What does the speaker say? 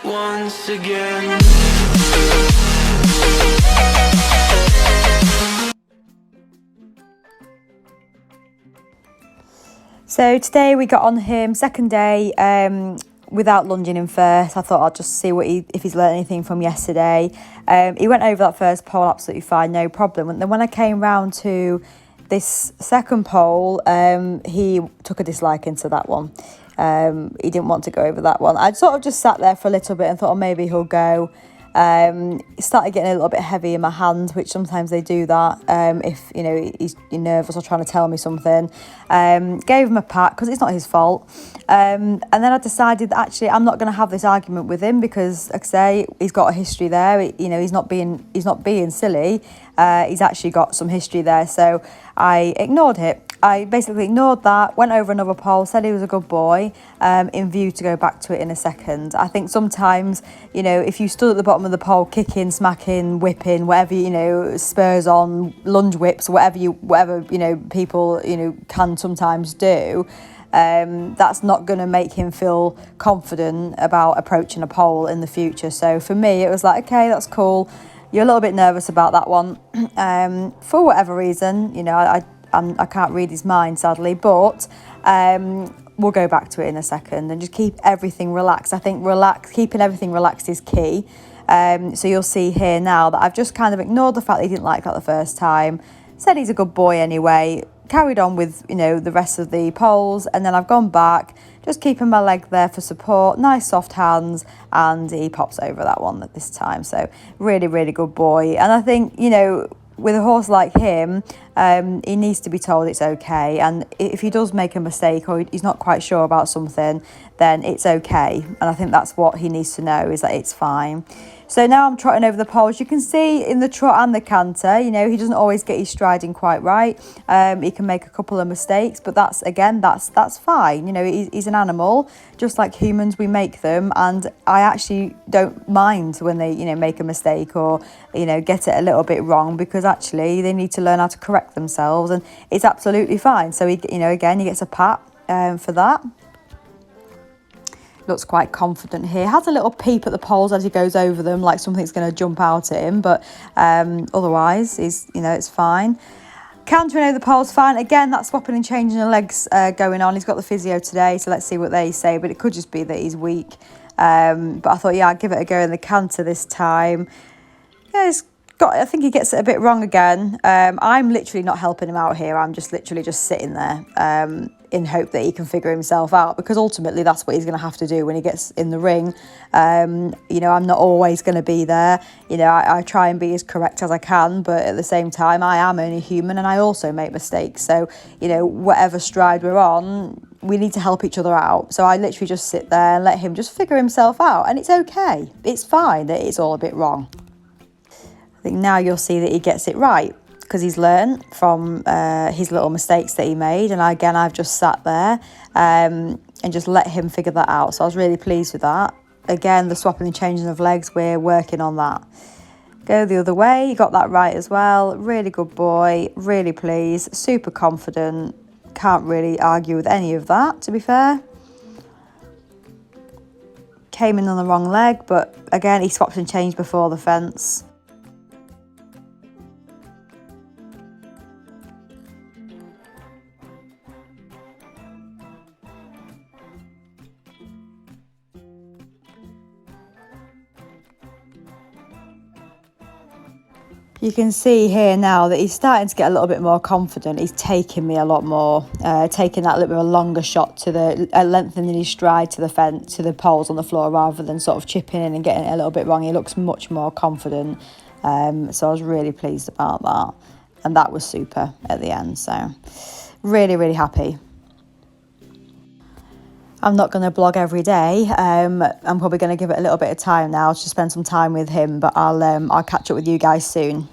once again. So today we got on him, second day, without lunging him first. I thought I'd just see if he's learned anything from yesterday. He went over that first pole absolutely fine, no problem. And then when I came round to this second pole, he took a dislike into that one. He didn't want to go over that one. I'd sort of just sat there for a little bit and thought, oh, maybe he'll go. It started getting a little bit heavy in my hand, which sometimes they do that if he's nervous or trying to tell me something. Gave him a pat because it's not his fault, and then I decided that actually I'm not going to have this argument with him because, like I say, he's got a history there. He's not being silly. He's actually got some history there, so I ignored it. I basically ignored that, went over another pole, said he was a good boy, in view to go back to it in a second. I think sometimes, if you stood at the bottom of the pole, kicking, smacking, whipping, whatever, spurs on, lunge whips, whatever people, can sometimes do, that's not going to make him feel confident about approaching a pole in the future. So for me, it was like, okay, that's cool. You're a little bit nervous about that one, for whatever reason, I can't read his mind, sadly, but we'll go back to it in a second and just keep everything relaxed. I think keeping everything relaxed is key. So you'll see here now that I've just kind of ignored the fact that he didn't like that the first time, said he's a good boy anyway, carried on with, the rest of the poles, and then I've gone back, just keeping my leg there for support, nice soft hands, and he pops over that one at this time. So really, really good boy. And I think, with a horse like him, he needs to be told it's okay. And if he does make a mistake or he's not quite sure about something, then it's okay. And I think that's what he needs to know, is that it's fine. So now I'm trotting over the poles. You can see in the trot and the canter, he doesn't always get his striding quite right. He can make a couple of mistakes, but that's fine. He's an animal, just like humans, we make them. And I actually don't mind when they, make a mistake or, get it a little bit wrong, because actually they need to learn how to correct themselves, and it's absolutely fine. So again, he gets a pat for that. Looks quite confident here. Has a little peep at the poles as he goes over them, like something's going to jump out at him, but otherwise it's fine. Cantering over the poles fine. Again, that swapping and changing the legs going on. He's got the physio today, so let's see what they say, but it could just be that he's weak. But I thought, I'd give it a go in the canter this time. I think he gets it a bit wrong again. I'm literally not helping him out here. I'm just literally just sitting there in hope that he can figure himself out, because ultimately that's what he's going to have to do when he gets in the ring. I'm not always going to be there. I try and be as correct as I can, but at the same time, I am only human and I also make mistakes. So, whatever stride we're on, we need to help each other out. So I literally just sit there and let him just figure himself out. And it's okay. It's fine that it's all a bit wrong. I think now you'll see that he gets it right, because he's learned from his little mistakes that he made. And I've just sat there and just let him figure that out. So I was really pleased with that. Again, the swapping and changing of legs, we're working on that. Go the other way, you got that right as well. Really good boy, really pleased, super confident. Can't really argue with any of that, to be fair. Came in on the wrong leg, but again, he swapped and changed before the fence. You can see here now that he's starting to get a little bit more confident. He's taking me a lot more, taking that little bit of a longer shot to the lengthening his stride to the fence, to the poles on the floor, rather than sort of chipping in and getting it a little bit wrong. He looks much more confident. So I was really pleased about that. And that was super at the end. So really, really happy. I'm not going to blog every day. I'm probably going to give it a little bit of time now to spend some time with him, but I'll catch up with you guys soon.